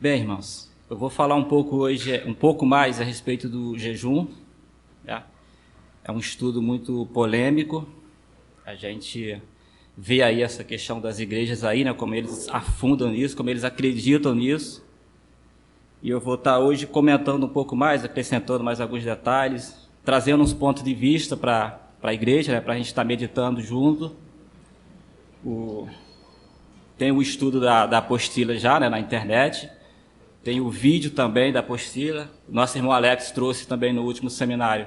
Bem, irmãos, eu vou falar um pouco mais a respeito do jejum. Tá? É um estudo muito polêmico. A gente vê aí essa questão das igrejas aí, né, como eles afundam nisso, como eles acreditam nisso. E eu vou estar hoje comentando um pouco mais, acrescentando mais alguns detalhes, trazendo uns pontos de vista para a igreja, né, para a gente estar meditando junto. Tem o estudo da apostila já, né, na internet. Tem o vídeo também da apostila. Nosso irmão Alex trouxe também no último seminário,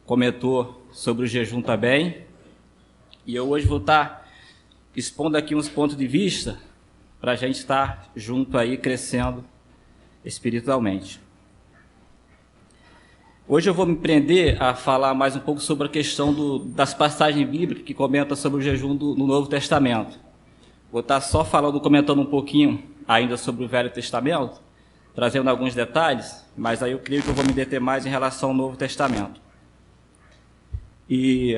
comentou sobre o jejum também. E eu hoje vou estar expondo aqui uns pontos de vista para a gente estar junto aí, crescendo espiritualmente. Hoje eu vou me prender a falar mais um pouco sobre a questão das passagens bíblicas que comentam sobre o jejum no Novo Testamento. Vou estar só comentando um pouquinho ainda sobre o Velho Testamento, trazendo alguns detalhes, mas aí eu creio que eu vou me deter mais em relação ao Novo Testamento. E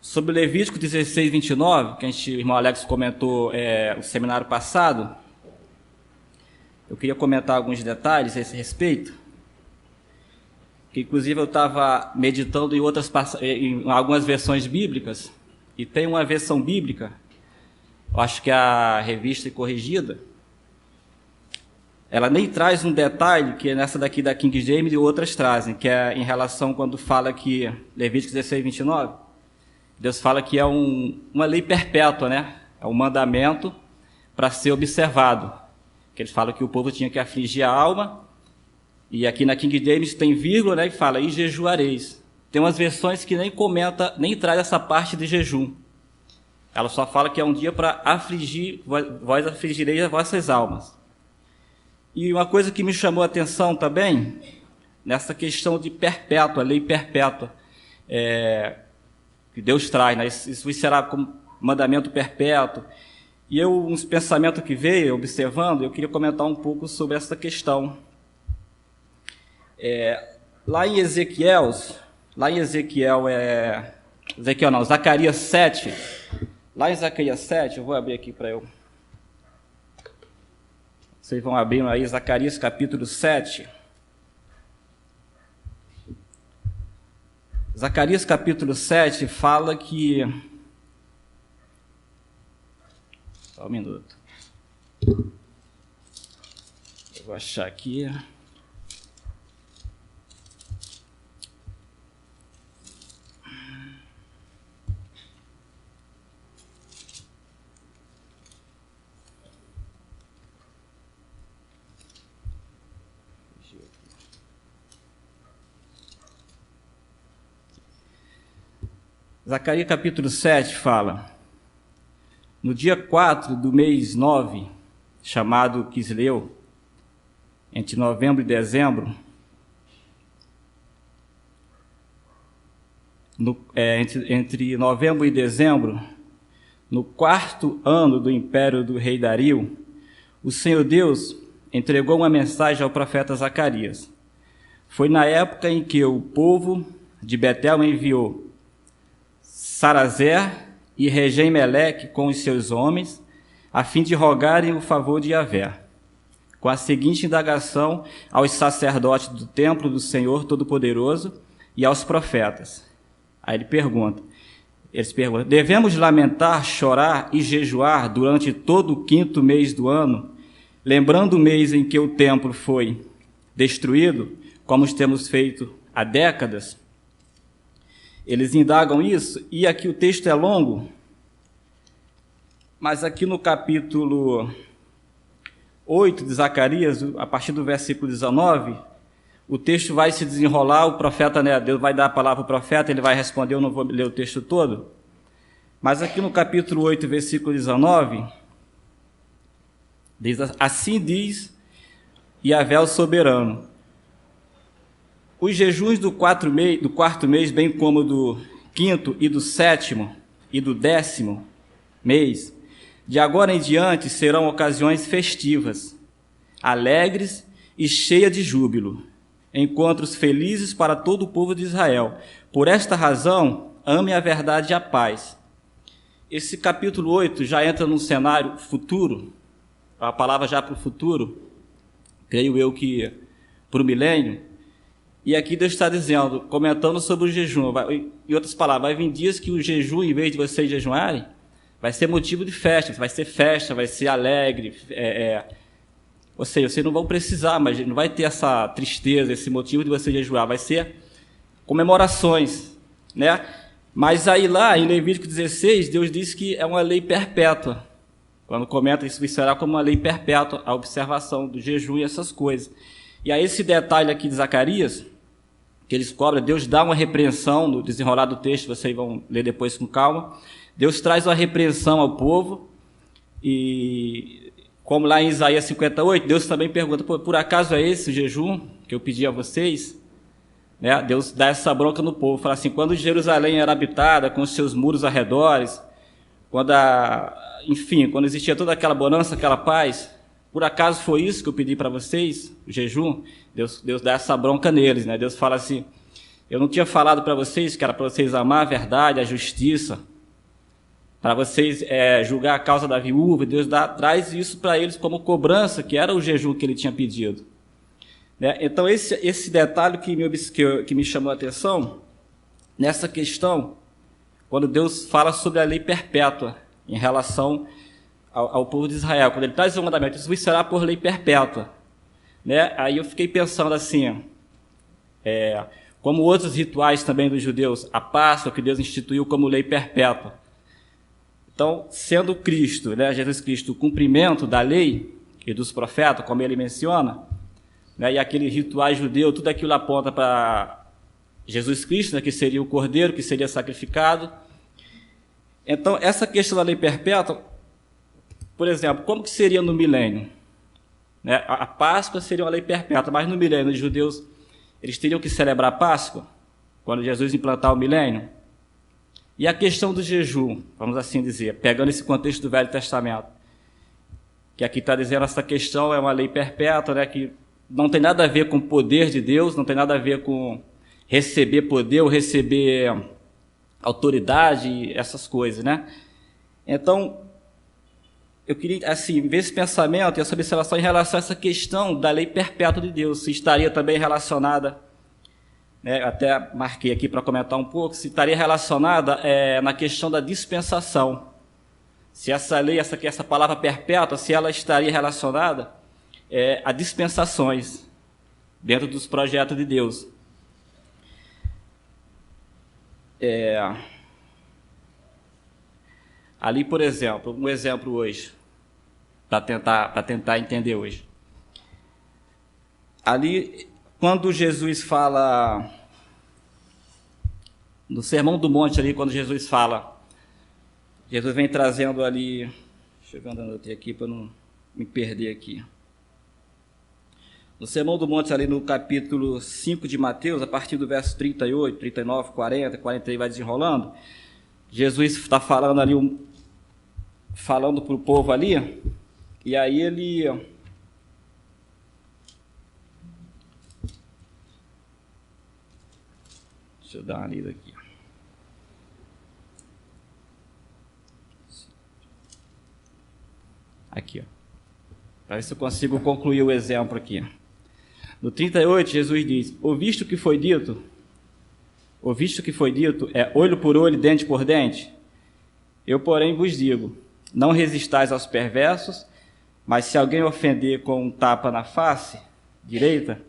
sobre Levítico 16, 29, que o irmão Alex comentou no seminário passado, eu queria comentar alguns detalhes a esse respeito, que inclusive eu estava meditando em algumas versões bíblicas, e tem uma versão bíblica, eu acho que é a Revista e Corrigida, ela nem traz um detalhe que é nessa daqui da King James e outras trazem, que é em relação quando fala que, Levítico 16, 29, Deus fala que é uma lei perpétua, né? É um mandamento para ser observado. Que ele fala que o povo tinha que afligir a alma, e aqui na King James tem vírgula, né, e fala, e jejuareis. Tem umas versões que nem traz essa parte de jejum. Ela só fala que é um dia para afligir, vós afligireis as vossas almas. E uma coisa que me chamou a atenção também, nessa questão de perpétua, lei perpétua, que Deus traz, né, isso será como mandamento perpétuo. E uns pensamentos que veio observando, eu queria comentar um pouco sobre essa questão. Lá em Zacarias 7, lá em Zacarias 7, eu vou abrir aqui para eu. Vocês vão abrindo aí Zacarias capítulo 7. Zacarias capítulo 7 fala que... Só um minuto. Eu vou achar aqui. Zacarias capítulo 7 fala: no dia 4 do mês 9, chamado Quisleu, entre novembro e dezembro, entre novembro e dezembro, no 4º ano do império do rei Dario, o Senhor Deus entregou uma mensagem ao profeta Zacarias. Foi na época em que o povo de Betel enviou Sarazer e Regem-Meleque com os seus homens, a fim de rogarem o favor de Yahvé, com a seguinte indagação aos sacerdotes do templo do Senhor Todo-Poderoso e aos profetas. Aí eles perguntam, devemos lamentar, chorar e jejuar durante todo o 5º mês do ano, lembrando o mês em que o templo foi destruído, como temos feito há décadas? Eles indagam isso, e aqui o texto é longo, mas aqui no capítulo 8 de Zacarias, a partir do versículo 19, o texto vai se desenrolar, o profeta, né, Deus vai dar a palavra ao profeta, ele vai responder, eu não vou ler o texto todo, mas aqui no capítulo 8, versículo 19, assim diz Yahvé o soberano, os jejuns do 4º mês, bem como do 5º e do 7º e do 10º mês, de agora em diante serão ocasiões festivas, alegres e cheias de júbilo, encontros felizes para todo o povo de Israel. Por esta razão, ame a verdade e a paz. Esse capítulo 8 já entra num cenário futuro, a palavra já para o futuro, creio eu que para o milênio. E aqui Deus está dizendo, comentando sobre o jejum, em outras palavras, vai vir dias que o jejum, em vez de vocês jejuarem, vai ser motivo de festa, vai ser alegre, ou seja, vocês não vão precisar, mas não vai ter essa tristeza, esse motivo de você jejuar, vai ser comemorações, né? Mas aí lá, em Levítico 16, Deus diz que é uma lei perpétua. Quando comenta isso, será como uma lei perpétua, a observação do jejum e essas coisas. E aí esse detalhe aqui de Zacarias, que eles cobram, Deus dá uma repreensão no desenrolar do texto, vocês vão ler depois com calma. Deus traz uma repreensão ao povo, e como lá em Isaías 58, Deus também pergunta, por acaso é esse o jejum que eu pedi a vocês? Né? Deus dá essa bronca no povo, fala assim, quando Jerusalém era habitada, com os seus muros arredores, quando existia toda aquela bonança, aquela paz, por acaso foi isso que eu pedi para vocês, o jejum? Deus dá essa bronca neles, né? Deus fala assim, eu não tinha falado para vocês que era para vocês amar a verdade, a justiça, para vocês julgar a causa da viúva. Deus traz isso para eles como cobrança, que era o jejum que ele tinha pedido. Né? Então esse detalhe que me chamou a atenção, nessa questão, quando Deus fala sobre a lei perpétua, em relação ao povo de Israel, quando ele traz o mandamento, isso será por lei perpétua. Né? Aí eu fiquei pensando assim, como outros rituais também dos judeus, a Páscoa que Deus instituiu como lei perpétua. Então, sendo Cristo, né, Jesus Cristo, o cumprimento da lei e dos profetas, como ele menciona, né, e aquele ritual judeu, tudo aquilo aponta para Jesus Cristo, né, que seria o cordeiro, que seria sacrificado. Então, essa questão da lei perpétua, por exemplo, como que seria no milênio? Né, a Páscoa seria uma lei perpétua, mas no milênio os judeus, eles teriam que celebrar a Páscoa, quando Jesus implantar o milênio. E a questão do jejum, vamos assim dizer, pegando esse contexto do Velho Testamento, que aqui está dizendo essa questão é uma lei perpétua, né, que não tem nada a ver com o poder de Deus, não tem nada a ver com receber poder ou receber autoridade, essas coisas, né? Então, eu queria, assim, ver esse pensamento e essa observação em relação a essa questão da lei perpétua de Deus, se estaria também relacionada, né, até marquei aqui para comentar um pouco, se estaria relacionada na questão da dispensação. Se essa lei, essa palavra perpétua, se ela estaria relacionada a dispensações dentro dos projetos de Deus. Ali, por exemplo, um exemplo hoje, para tentar entender hoje. Ali, quando Jesus fala, no Sermão do Monte ali, quando Jesus fala, Jesus vem trazendo ali, deixa eu ver onde eu anotei aqui para não me perder aqui. No Sermão do Monte ali no capítulo 5 de Mateus, a partir do verso 38, 39, 40, 43, vai desenrolando, Jesus está falando ali, falando para o povo ali, e aí ele... Deixa eu dar uma lida aqui. Aqui, ó. Para ver se eu consigo concluir o exemplo aqui. No 38, Jesus diz, ouviste o que foi dito? Ouviste o que foi dito? Olho por olho, dente por dente? Eu, porém, vos digo, não resistais aos perversos, mas se alguém ofender com um tapa na face direita,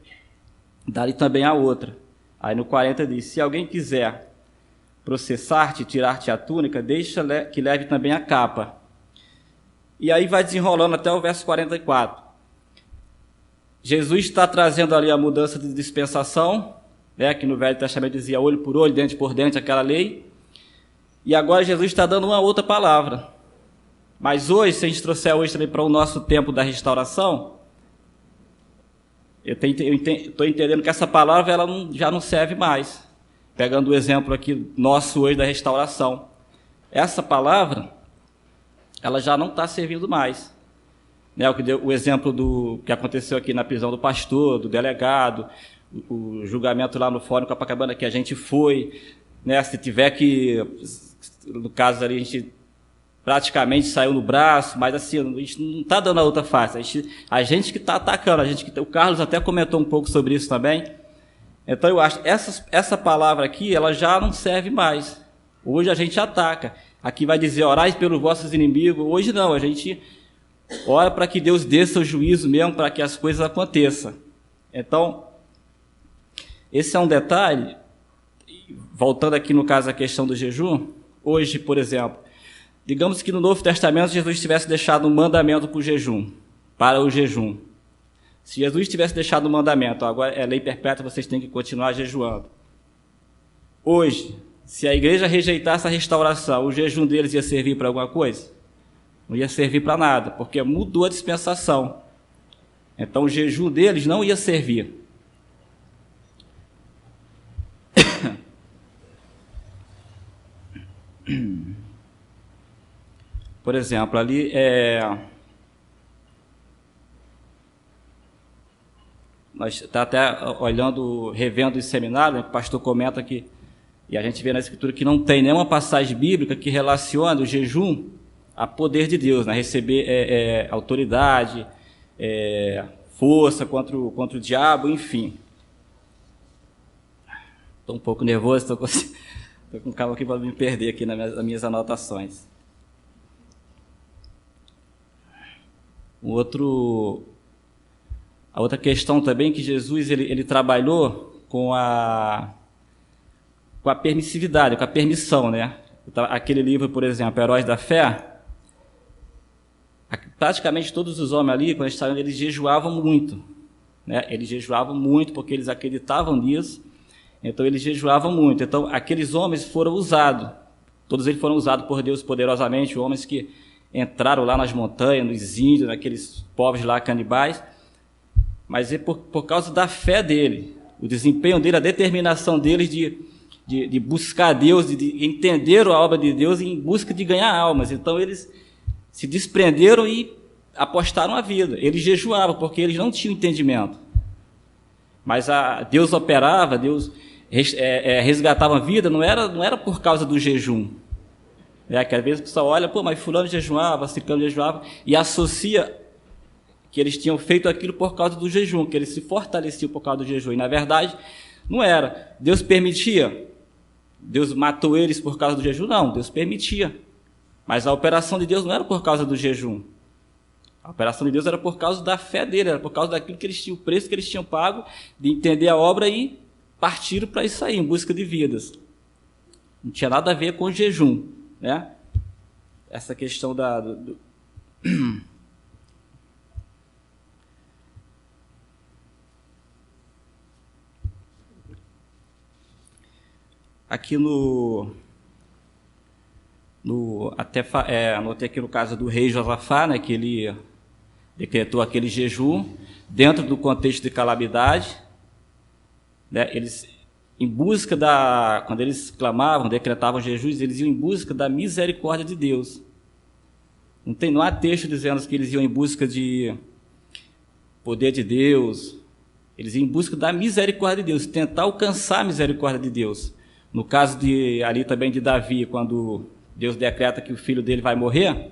dá-lhe também a outra. Aí no 40 diz, se alguém quiser processar-te, tirar-te a túnica, deixa que leve também a capa. E aí vai desenrolando até o verso 44. Jesus está trazendo ali a mudança de dispensação, né, que no Velho Testamento dizia olho por olho, dente por dente, aquela lei. E agora Jesus está dando uma outra palavra. Mas hoje, se a gente trouxer hoje também para o nosso tempo da restauração, eu estou entendendo que essa palavra ela já não serve mais. Pegando o exemplo aqui nosso hoje da restauração. Essa palavra, ela já não está servindo mais. Né, o exemplo do que aconteceu aqui na prisão do pastor, do delegado, o julgamento lá no Fórum Copacabana que a gente foi, né, se tiver que, no caso ali, a gente praticamente saiu no braço, mas assim, a gente não está dando a outra face, a gente que está atacando, o Carlos até comentou um pouco sobre isso também. Então eu acho, essa palavra aqui, ela já não serve mais. Hoje a gente ataca. Aqui vai dizer, orai pelos vossos inimigos. Hoje não, a gente ora para que Deus desça o juízo mesmo, para que as coisas aconteçam. Então, esse é um detalhe. Voltando aqui no caso a questão do jejum, hoje, por exemplo, digamos que no Novo Testamento Jesus tivesse deixado um mandamento para o jejum. Se Jesus tivesse deixado um mandamento, agora é lei perpétua, vocês têm que continuar jejuando. Hoje, se a igreja rejeitasse a restauração, o jejum deles ia servir para alguma coisa? Não ia servir para nada, porque mudou a dispensação. Então o jejum deles não ia servir. Por exemplo, ali nós está até olhando, revendo esse seminário, né, que o pastor comenta que, e a gente vê na Escritura que não tem nenhuma passagem bíblica que relacione o jejum a poder de Deus, né, receber autoridade, força contra o diabo, enfim. Estou um pouco nervoso, estou com calma aqui para me perder aqui nas minhas anotações. A outra questão também que Jesus ele trabalhou com a permissividade, com a permissão, né? Aquele livro, por exemplo, Heróis da Fé, praticamente todos os homens ali, quando estavam, eles jejuavam muito, né? Eles jejuavam muito porque eles acreditavam nisso, então eles jejuavam muito. Então aqueles homens foram usados, todos eles foram usados por Deus poderosamente, homens que entraram lá nas montanhas, nos índios, naqueles povos lá canibais, mas é por causa da fé dele, o desempenho dele, a determinação deles de buscar Deus, de entender a obra de Deus em busca de ganhar almas. Então eles se desprenderam e apostaram a vida. Eles jejuavam porque eles não tinham entendimento. Mas Deus operava, Deus resgatava a vida, não era por causa do jejum. Que às vezes o pessoal olha, mas fulano jejuava, ciclano jejuava, e associa que eles tinham feito aquilo por causa do jejum, que eles se fortaleciam por causa do jejum. E na verdade, não era. Deus permitia. Deus matou eles por causa do jejum? Não, Deus permitia. Mas a operação de Deus não era por causa do jejum. A operação de Deus era por causa da fé dele, era por causa daquilo que eles tinham, o preço que eles tinham pago, de entender a obra e partiram para isso aí, em busca de vidas. Não tinha nada a ver com o jejum, né? Essa questão aqui anotei aqui no caso do rei Josafá, né, que ele decretou aquele jejum dentro do contexto de calamidade, né, eles em busca quando eles clamavam, decretavam jejuns, eles iam em busca da misericórdia de Deus. Não há texto dizendo que eles iam em busca de poder de Deus, eles iam em busca da misericórdia de Deus, tentar alcançar a misericórdia de Deus. No caso ali também de Davi, quando Deus decreta que o filho dele vai morrer,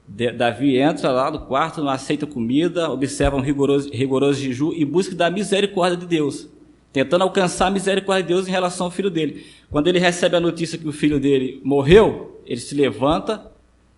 Davi entra lá no quarto, não aceita comida, observa um rigoroso jejum e busca da misericórdia de Deus, tentando alcançar a misericórdia de Deus em relação ao filho dele. Quando ele recebe a notícia que o filho dele morreu, ele se levanta,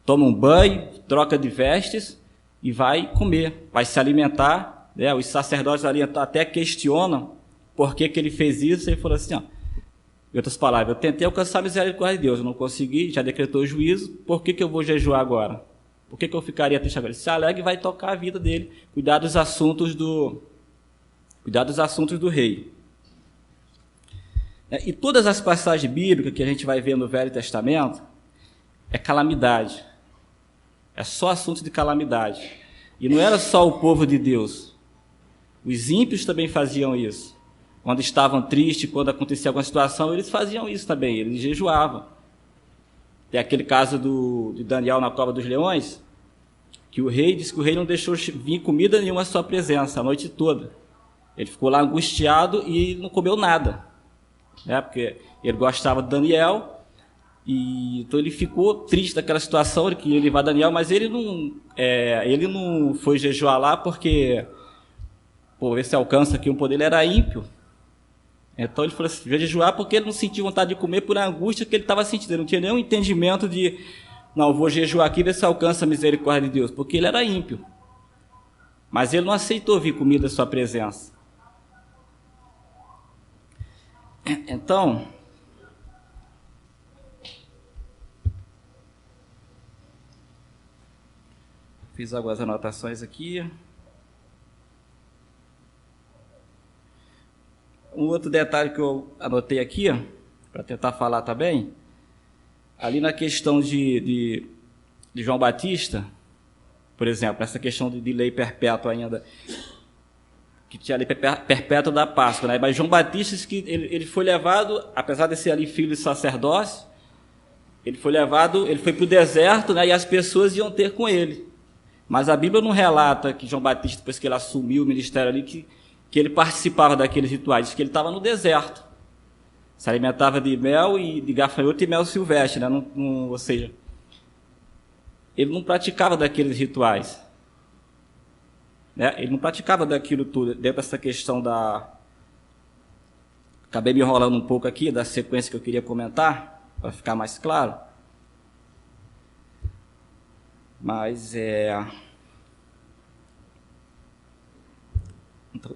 toma um banho, troca de vestes e vai comer, vai se alimentar, né? Os sacerdotes ali até questionam por que ele fez isso. Ele falou assim, em outras palavras, eu tentei alcançar a misericórdia de Deus, eu não consegui, já decretou o juízo, por que eu vou jejuar agora? Por que eu ficaria triste agora? Ele se alegra e vai tocar a vida dele, cuidar dos assuntos do rei. E todas as passagens bíblicas que a gente vai ver no Velho Testamento é calamidade. É só assunto de calamidade. E não era só o povo de Deus. Os ímpios também faziam isso. Quando estavam tristes, quando acontecia alguma situação, eles faziam isso também, eles jejuavam. Tem aquele caso de Daniel na cova dos leões, que o rei disse que o rei não deixou vir comida nenhuma à sua presença a noite toda. Ele ficou lá angustiado e não comeu nada, né? Porque ele gostava de Daniel, E então ele ficou triste daquela situação, ele queria levar Daniel, mas ele não foi jejuar lá porque, ver se alcança aqui um poder, ele era ímpio. Então ele falou assim, veio jejuar porque ele não sentia vontade de comer por angústia que ele estava sentindo, ele não tinha nenhum entendimento de, não, vou jejuar aqui, ver se alcança a misericórdia de Deus, porque ele era ímpio. Mas ele não aceitou vir comida da sua presença. Então, fiz algumas anotações aqui. Um outro detalhe que eu anotei aqui, para tentar falar também, ali na questão de João Batista, por exemplo, essa questão de lei perpétua ainda, que tinha a lei perpétua da Páscoa, né? Mas João Batista disse que ele foi levado, apesar de ser ali filho de sacerdócio, ele foi para o deserto, né? E as pessoas iam ter com ele. Mas a Bíblia não relata que João Batista, depois que ele assumiu o ministério ali, que ele participava daqueles rituais, diz que ele estava no deserto. Se alimentava de mel e de gafanhoto e mel silvestre, né? Ou seja, ele não praticava daqueles rituais. Né? Ele não praticava daquilo tudo, dentro dessa questão da... Acabei me enrolando um pouco aqui, da sequência que eu queria comentar, para ficar mais claro. Mas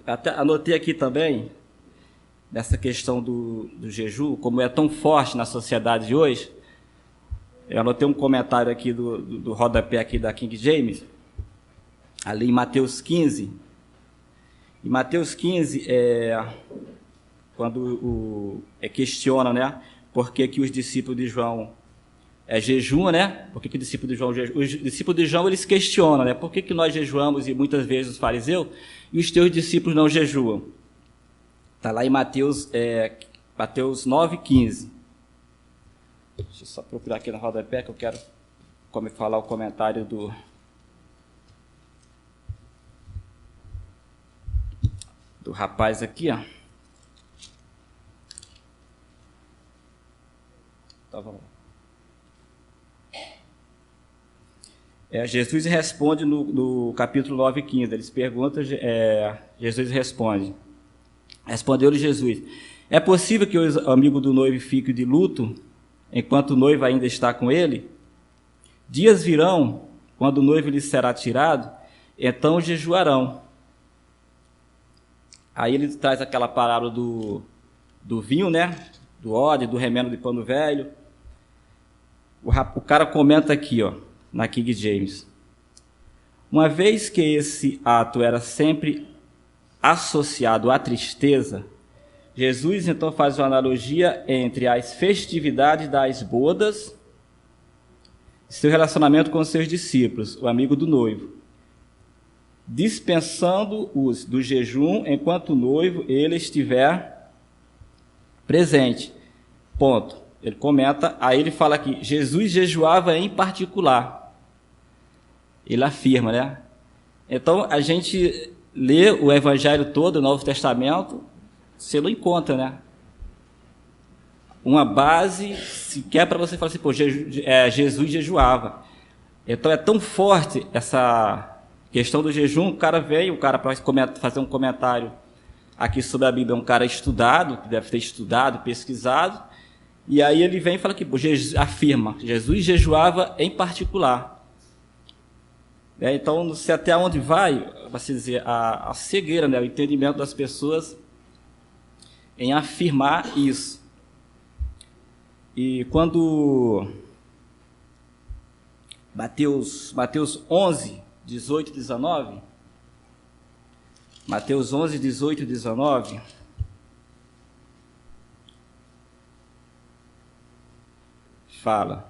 até anotei aqui também, nessa questão do jejum, como é tão forte na sociedade de hoje, eu anotei um comentário aqui do rodapé aqui da King James, ali em Mateus 15. Em Mateus 15, quando questiona, né, por que os discípulos de João jejuam, né? Por que os discípulos de João jejuam? Os discípulos de João, eles questionam, né? Por que nós jejuamos e muitas vezes os fariseus e os teus discípulos não jejuam? Está lá em Mateus 9:15. Deixa eu só procurar aqui no rodapé que eu quero falar o comentário do rapaz aqui, ó. Tá bom. Jesus responde no capítulo 9:15. Eles perguntam, Jesus responde. Respondeu-lhe Jesus: é possível que o amigo do noivo fique de luto enquanto o noivo ainda está com ele? Dias virão, quando o noivo lhe será tirado, então jejuarão. Aí ele traz aquela parábola do vinho, né? Do óleo, do remendo de pano velho. O cara comenta aqui, ó, na King James: uma vez que esse ato era sempre associado à tristeza, Jesus então faz uma analogia entre as festividades das bodas e seu relacionamento com seus discípulos, o amigo do noivo, dispensando-os do jejum enquanto o noivo ele estiver presente. Ponto. Ele comenta, aí ele fala que Jesus jejuava em particular. Ele afirma, né? Então, a gente lê o Evangelho todo, o Novo Testamento, você não encontra, né? Uma base sequer para você falar assim, pô, Jesus jejuava. Então, é tão forte essa questão do jejum, o cara para fazer um comentário aqui sobre a Bíblia, é um cara estudado, que deve ter estudado, pesquisado, e aí ele vem e fala que afirma, Jesus jejuava em particular. Então, não sei até onde vai, se dizer, a cegueira, né, o entendimento das pessoas em afirmar isso. E quando Mateus 11, 18 e 19, Mateus 11, 18 e 19, fala...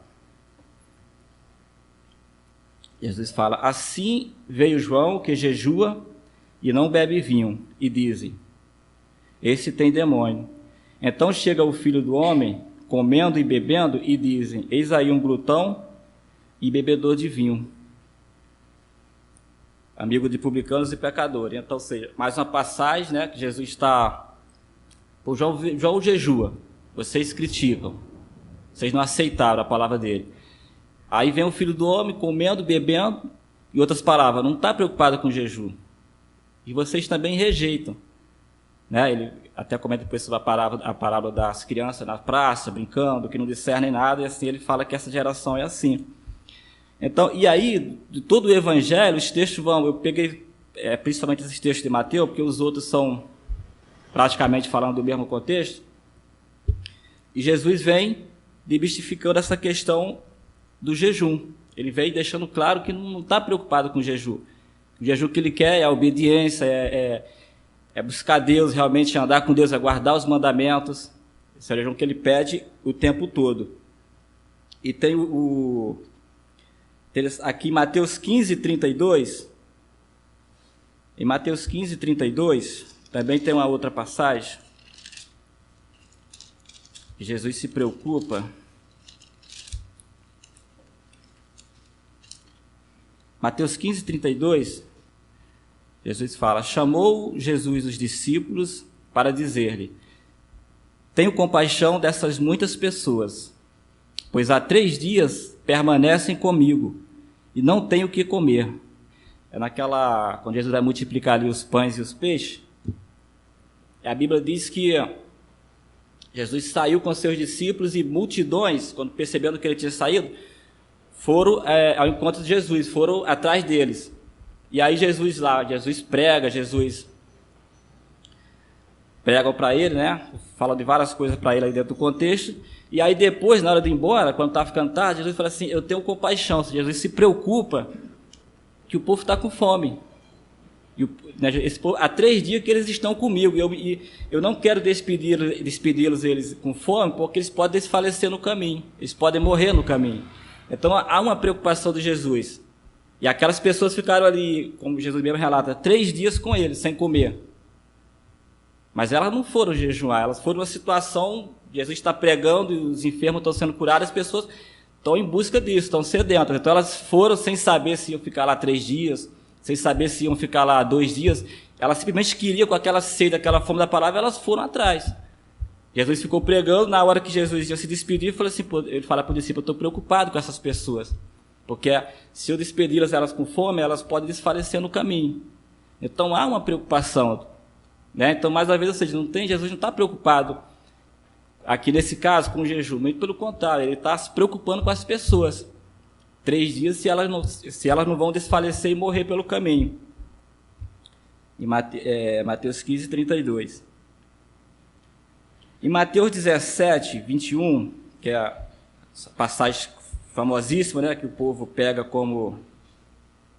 Jesus fala: assim veio João, que jejua e não bebe vinho, e dizem: esse tem demônio. Então chega o Filho do Homem, comendo e bebendo, e dizem: eis aí um glutão e bebedor de vinho, amigo de publicanos e pecadores. Então, ou seja, mais uma passagem, né, que Jesus está... João jejua, vocês criticam. Vocês não aceitaram a palavra dele. Aí vem o Filho do Homem comendo, bebendo, e outras palavras, não está preocupado com o jejum. E vocês também rejeitam. Né? Ele até comenta depois sobre a parábola das crianças na praça, brincando, que não discernem nada, e assim ele fala que essa geração é assim. Então, e aí, de todo o evangelho, os textos vão... Eu peguei principalmente esses textos de Mateus, porque os outros são praticamente falando do mesmo contexto. E Jesus vem demistificando essa questão do jejum. Ele vem deixando claro que não está preocupado com o jejum. O jejum que ele quer é a obediência, é buscar Deus, realmente andar com Deus, é guardar os mandamentos. Esse é o jejum que ele pede o tempo todo. E tem aqui em Mateus 15, 32. Em Mateus 15, 32, também tem uma outra passagem. Que Jesus se preocupa. Mateus 15, 32, Jesus fala: chamou Jesus os discípulos para dizer-lhe: tenho compaixão dessas muitas pessoas, pois há 3 dias permanecem comigo e não tenho o que comer. Quando Jesus vai multiplicar ali os pães e os peixes, a Bíblia diz que Jesus saiu com seus discípulos e multidões, quando percebendo que ele tinha saído, foram ao encontro de Jesus, foram atrás deles. E aí Jesus pregam para ele, né? Fala de várias coisas para ele aí dentro do contexto. E aí depois, na hora de ir embora, quando estava ficando tarde, Jesus fala assim: eu tenho compaixão. Jesus se preocupa que o povo está com fome. Há 3 dias que eles estão comigo, e eu não quero despedi-los eles com fome, porque eles podem desfalecer no caminho, eles podem morrer no caminho. Então há uma preocupação de Jesus. E aquelas pessoas ficaram ali, como Jesus mesmo relata, 3 dias com eles, sem comer. Mas elas não foram jejuar, elas foram numa situação, Jesus está pregando, e os enfermos estão sendo curados, as pessoas estão em busca disso, estão sedentas. Então elas foram sem saber se iam ficar lá 3 dias, sem saber se iam ficar lá 2 dias. Elas simplesmente queriam, com aquela sede, aquela fome da palavra, elas foram atrás. Jesus ficou pregando, na hora que Jesus ia se despedir, ele fala para o discípulo: eu estou preocupado com essas pessoas, porque se eu despedi-las elas com fome, elas podem desfalecer no caminho. Então há uma preocupação, né? Então, mais uma vez, ou seja, Jesus não está preocupado, aqui nesse caso, com o jejum, muito pelo contrário, ele está se preocupando com as pessoas. 3 dias se elas não vão desfalecer e morrer pelo caminho. Em Mateus 15, 32. Em Mateus 17, 21, que é a passagem famosíssima, né, que o povo pega como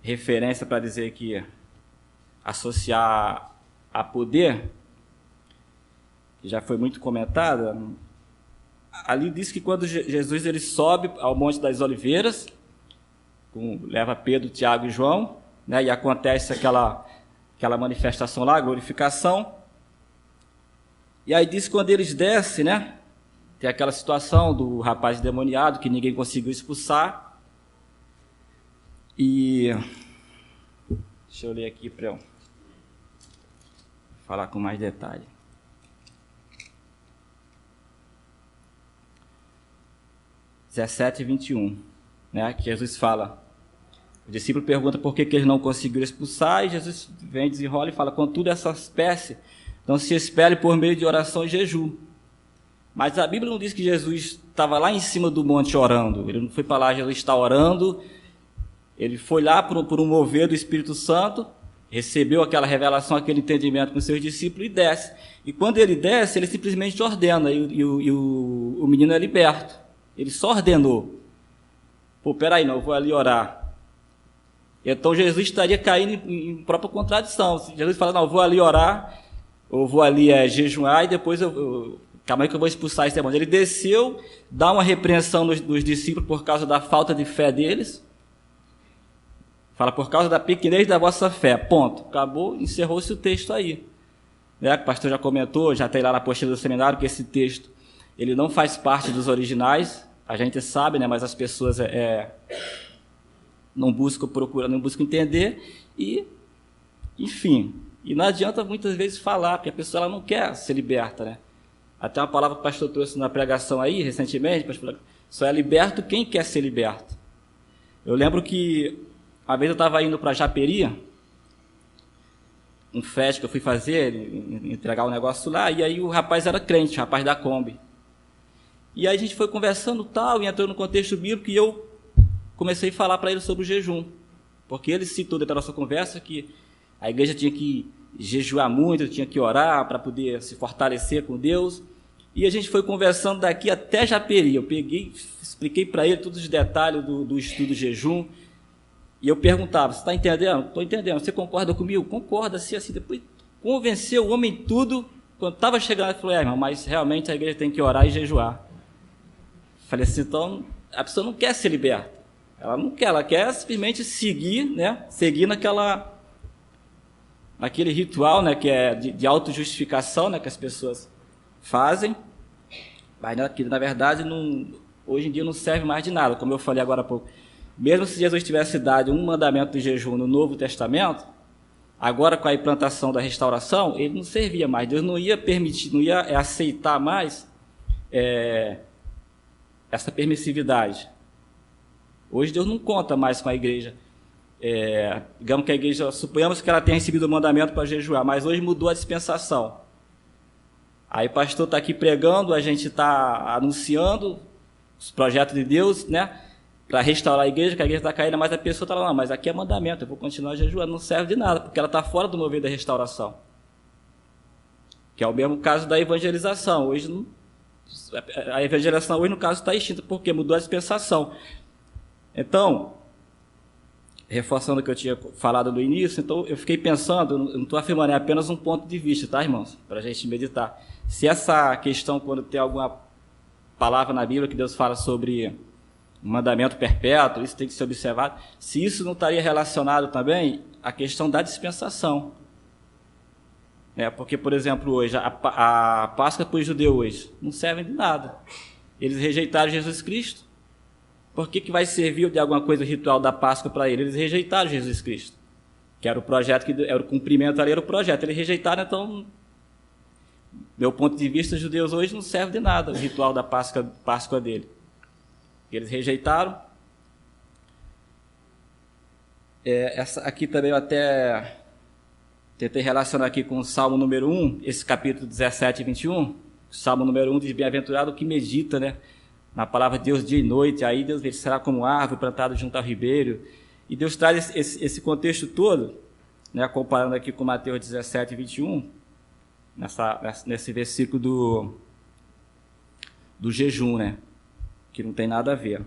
referência para dizer que associar a poder, que já foi muito comentada, ali diz que quando Jesus ele sobe ao Monte das Oliveiras, leva Pedro, Tiago e João, né, e acontece aquela manifestação lá, a glorificação. E aí diz que quando eles descem, né, tem aquela situação do rapaz endemoniado que ninguém conseguiu expulsar. E deixa eu ler aqui para eu falar com mais detalhe. (17, 21), né, que Jesus fala. O discípulo pergunta por que eles não conseguiram expulsar, e Jesus vem, desenrola e fala: contudo, essa espécie não se espelhe por meio de oração e jejum. Mas a Bíblia não diz que Jesus estava lá em cima do monte orando. Ele não foi para lá, Jesus está orando. Ele foi lá por um mover do Espírito Santo, recebeu aquela revelação, aquele entendimento com seus discípulos e desce. E quando ele desce, ele simplesmente ordena, e o menino é liberto. Ele só ordenou. Peraí, não, eu vou ali orar. Então Jesus estaria caindo em própria contradição. Jesus fala: não, eu vou ali orar, eu vou ali jejuar, e depois calma aí que eu vou expulsar esse demônio. Ele desceu, dá uma repreensão nos discípulos por causa da falta de fé deles. Fala: por causa da pequenez da vossa fé. Ponto. Acabou, encerrou-se o texto aí. Né? O pastor já comentou, já tem lá na apostila do seminário, que esse texto ele não faz parte dos originais. A gente sabe, né? Mas as pessoas não buscam entender. E, enfim, e não adianta muitas vezes falar, porque a pessoa ela não quer ser liberta, né? Até uma palavra que o pastor trouxe na pregação aí, recentemente, só é liberto quem quer ser liberto. Eu lembro que uma vez eu estava indo para Japeri, um frete que eu fui fazer, entregar um negócio lá, e aí o rapaz era crente, o rapaz da Kombi. E aí a gente foi conversando tal, e entrou no contexto bíblico, e eu comecei a falar para ele sobre o jejum. Porque ele citou dentro da nossa conversa que a igreja tinha que jejuar muito, tinha que orar para poder se fortalecer com Deus. E a gente foi conversando daqui até Japeri. Eu expliquei para ele todos os detalhes do estudo do jejum. E eu perguntava, você está entendendo? Estou entendendo. Você concorda comigo? Concorda, assim. Depois convenceu o homem em tudo. Quando estava chegando, ele falou, irmão, mas realmente a igreja tem que orar e jejuar. Falei assim, então a pessoa não quer ser liberta. Ela não quer, ela quer simplesmente seguir, né? Seguir naquele ritual, né? Que é de autojustificação, né? Que as pessoas fazem. Mas que, na verdade, hoje em dia não serve mais de nada, como eu falei agora há pouco. Mesmo se Jesus tivesse dado um mandamento de jejum no Novo Testamento, agora com a implantação da restauração, ele não servia mais. Deus não ia permitir, não ia aceitar mais essa permissividade. Hoje Deus não conta mais com a igreja. Digamos que a igreja, suponhamos que ela tenha recebido o mandamento para jejuar, mas hoje mudou a dispensação. Aí o pastor está aqui pregando, a gente está anunciando os projetos de Deus, né? Para restaurar a igreja, que a igreja está caindo, mas a pessoa está lá, não, mas aqui é mandamento, eu vou continuar jejuando, não serve de nada, porque ela está fora do mover da restauração. Que é o mesmo caso da evangelização. Hoje a evangelização hoje, no caso, está extinta, porque mudou a dispensação. Então, reforçando o que eu tinha falado no início, então eu fiquei pensando, eu não estou afirmando, é apenas um ponto de vista, tá, irmãos? Para a gente meditar. Se essa questão, quando tem alguma palavra na Bíblia que Deus fala sobre mandamento perpétuo, isso tem que ser observado, se isso não estaria relacionado também à questão da dispensação. Porque, por exemplo, hoje, a Páscoa para os judeus hoje não serve de nada. Eles rejeitaram Jesus Cristo. Por que vai servir de alguma coisa ritual da Páscoa para eles? Eles rejeitaram Jesus Cristo, que era o projeto, que era o cumprimento ali, era o projeto. Eles rejeitaram, então, meu ponto de vista, os judeus hoje não serve de nada o ritual da Páscoa dele. Eles rejeitaram. Essa aqui também eu até tentei relacionar aqui com o Salmo número 1, esse capítulo 17 e 21. O Salmo número 1 diz, bem-aventurado o que medita, né? Na palavra de Deus dia e noite, aí Deus será como árvore plantada junto ao ribeiro. E Deus traz esse contexto todo, né, comparando aqui com Mateus 17 e 21, nesse versículo do jejum, né, que não tem nada a ver.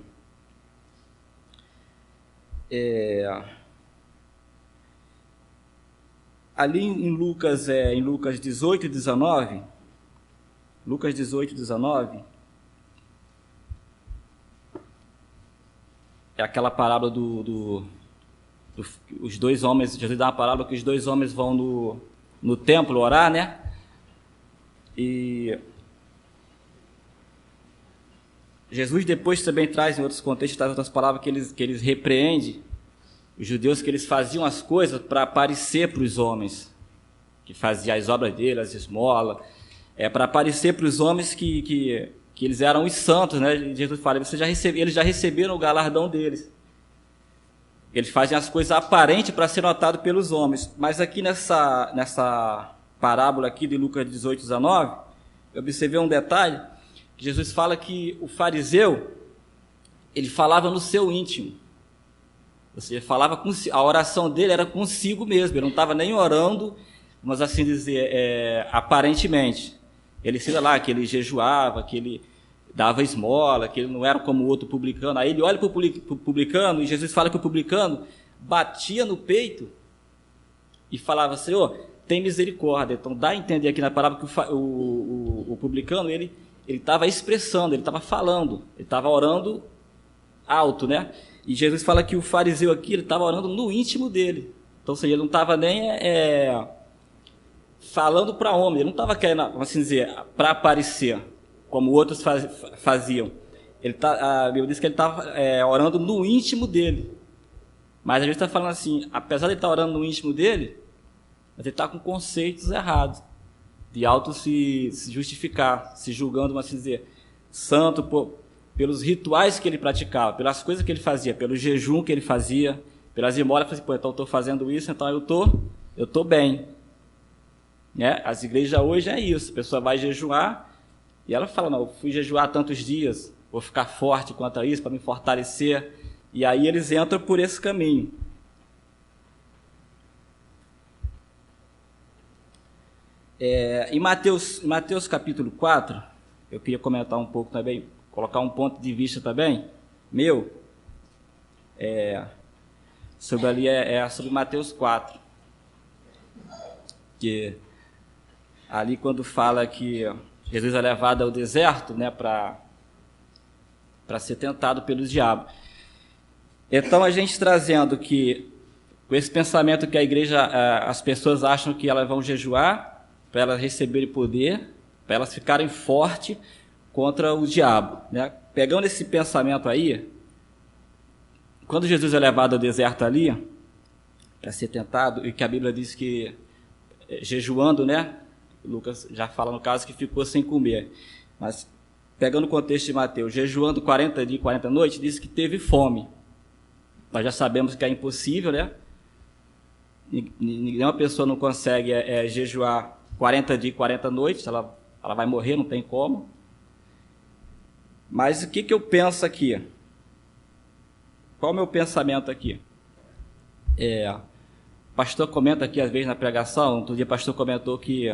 Ali em Lucas 18 e 19, Lucas 18 e 19, é aquela parábola os dois homens, Jesus dá uma parábola que os dois homens vão no templo orar, né? E Jesus depois também traz, em outros contextos, traz outras palavras que eles repreendem os judeus, que eles faziam as coisas para aparecer para os homens, que faziam as obras deles, as esmolas, para aparecer para os homens que eles eram os santos, né? Jesus fala, eles já receberam o galardão deles. Eles fazem as coisas aparentes para ser notado pelos homens. Mas aqui nessa parábola aqui de Lucas 18, 19, eu observei um detalhe, que Jesus fala que o fariseu, ele falava no seu íntimo. Ou seja, falava a oração dele era consigo mesmo, ele não estava nem orando, mas assim dizer, aparentemente. Ele cita lá que ele jejuava, que ele dava esmola, que ele não era como o outro publicano. Aí ele olha para o publicano e Jesus fala que o publicano batia no peito e falava, Senhor, tem misericórdia. Então dá a entender aqui na palavra que o publicano, ele estava expressando, ele estava falando, ele estava orando alto, né? E Jesus fala que o fariseu aqui, ele estava orando no íntimo dele. Então, ou seja, ele não estava nem falando para homem, ele não estava querendo, assim dizer, para aparecer, como outros faziam. A Bíblia diz que ele estava orando no íntimo dele. Mas a gente está falando assim, apesar de ele estar orando no íntimo dele, mas ele está com conceitos errados. de auto se justificar, se julgando, assim dizer, santo pelos rituais que ele praticava, pelas coisas que ele fazia, pelo jejum que ele fazia, pelas esmolas. Assim, então eu estou fazendo isso, então eu tô bem. Né? As igrejas hoje é isso, a pessoa vai jejuar e ela fala, não, eu fui jejuar tantos dias, vou ficar forte quanto a isso, para me fortalecer. E aí eles entram por esse caminho. Em Mateus capítulo 4, eu queria comentar um pouco também, colocar um ponto de vista também, meu, sobre ali sobre Mateus 4, que ali quando fala que Jesus é levado ao deserto, né, para ser tentado pelo diabo. Então a gente trazendo que, com esse pensamento que a igreja, as pessoas acham que elas vão jejuar, para elas receberem poder, para elas ficarem fortes contra o diabo. Né? Pegando esse pensamento aí, quando Jesus é levado ao deserto ali, para ser tentado, e que a Bíblia diz que, jejuando, né? Lucas já fala no caso que ficou sem comer. Mas, pegando o contexto de Mateus, jejuando 40 dias e 40 noites, diz que teve fome. Nós já sabemos que é impossível, né? Nenhuma pessoa não consegue jejuar 40 dias e 40 noites, ela vai morrer, não tem como. Mas o que eu penso aqui? Qual é o meu pensamento aqui? O pastor comenta aqui, às vezes, na pregação, outro dia o pastor comentou que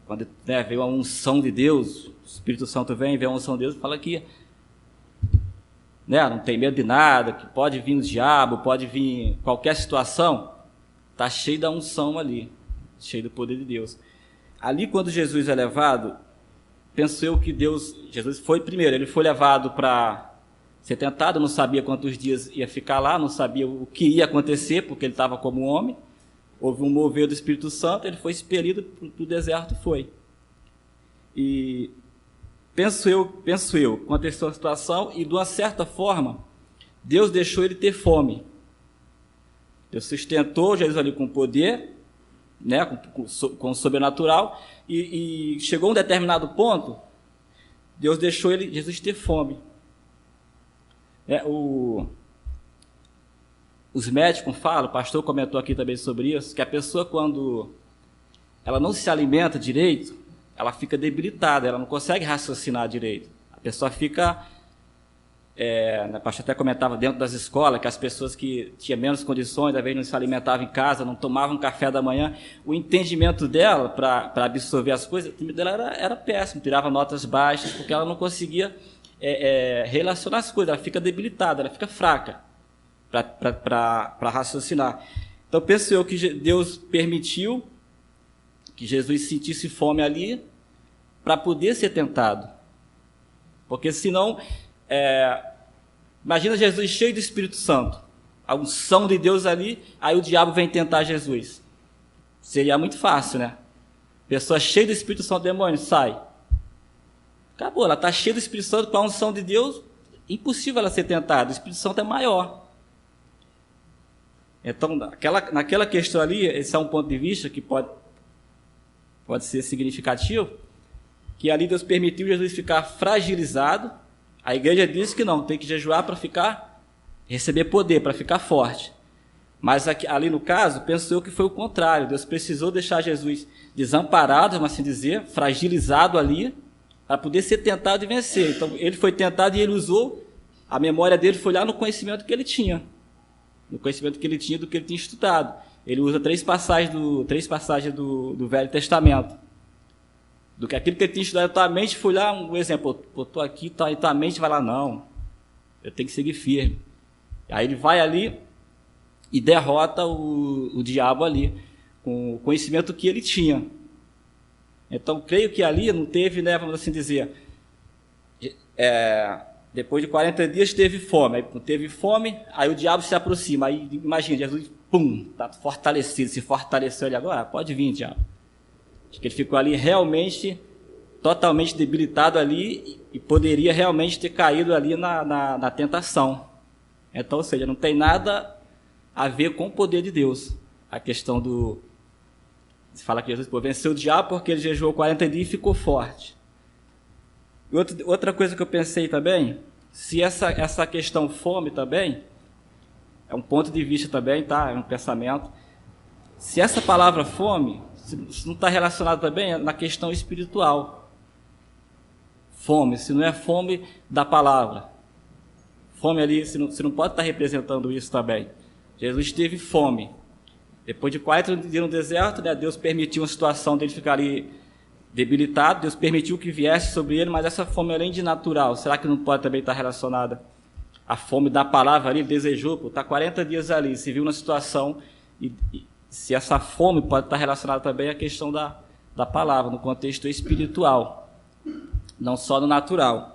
quando veio a unção de Deus, o Espírito Santo vem a unção de Deus, fala que não tem medo de nada, que pode vir o diabo, pode vir qualquer situação, está cheio da unção ali, cheio do poder de Deus. Ali, quando Jesus é levado, penso eu que Jesus foi primeiro, ele foi levado para ser tentado, não sabia quantos dias ia ficar lá, não sabia o que ia acontecer, porque ele estava como homem, houve um mover do Espírito Santo, ele foi expelido para o deserto e foi. E penso eu, aconteceu a situação e, de uma certa forma, Deus deixou ele ter fome. Deus sustentou Jesus ali com poder, né, com o sobrenatural, e chegou a um determinado ponto, Deus deixou Jesus ter fome. Os médicos falam, o pastor comentou aqui também sobre isso, que a pessoa, quando ela não se alimenta direito, ela fica debilitada, ela não consegue raciocinar direito. A pessoa fica... o pastor até comentava dentro das escolas que as pessoas que tinham menos condições, às vezes não se alimentavam em casa, não tomavam café da manhã, o entendimento dela para absorver as coisas, dela era péssimo, tirava notas baixas, porque ela não conseguia relacionar as coisas, ela fica debilitada, ela fica fraca para raciocinar. Então penso eu que Deus permitiu que Jesus sentisse fome ali para poder ser tentado, porque senão... imagina Jesus cheio do Espírito Santo, a unção de Deus ali, aí o diabo vem tentar Jesus. Seria muito fácil, né? Pessoa cheia do Espírito Santo, demônio, sai. Acabou, ela está cheia do Espírito Santo com a unção de Deus, impossível ela ser tentada, o Espírito Santo é maior. Então, naquela questão ali, esse é um ponto de vista que pode ser significativo, que ali Deus permitiu Jesus ficar fragilizado. A igreja diz que não, tem que jejuar para receber poder, para ficar forte. Mas ali no caso, penso eu que foi o contrário. Deus precisou deixar Jesus desamparado, vamos assim dizer, fragilizado ali, para poder ser tentado e vencer. Então, ele foi tentado e ele usou, a memória dele foi lá no conhecimento que ele tinha. No conhecimento que ele tinha do que ele tinha estudado. Ele usa três passagens do Velho Testamento. Do que aquilo que ele tinha estudado, tua mente foi lá, um exemplo, eu estou aqui, tua mente vai lá, não, eu tenho que seguir firme. Aí ele vai ali e derrota o diabo ali, com o conhecimento que ele tinha. Então, creio que ali não teve, né, vamos assim dizer, depois de 40 dias teve fome, aí teve fome, aí o diabo se aproxima, aí imagina, Jesus, está fortalecido, se fortaleceu ali agora, pode vir, diabo. Acho que ele ficou ali realmente, totalmente debilitado ali e poderia realmente ter caído ali na tentação. Então, ou seja, não tem nada a ver com o poder de Deus, a questão Se fala que Jesus venceu o diabo porque ele jejuou 40 dias e ficou forte. E outra coisa que eu pensei também, se essa questão fome também, é um ponto de vista também, tá? É um pensamento. Se essa palavra fome, se não está relacionado também na questão espiritual. Fome, se não é fome da palavra. Fome ali, você não pode estar representando isso também. Jesus teve fome. Depois de 40 dias no deserto, né, Deus permitiu uma situação dele ficar ali debilitado, Deus permitiu que viesse sobre ele, mas essa fome além de natural, será que não pode também estar relacionada à fome da palavra ali, desejou, está 40 dias ali, se viu na situação, e se essa fome pode estar relacionada também à questão da palavra, no contexto espiritual, não só no natural.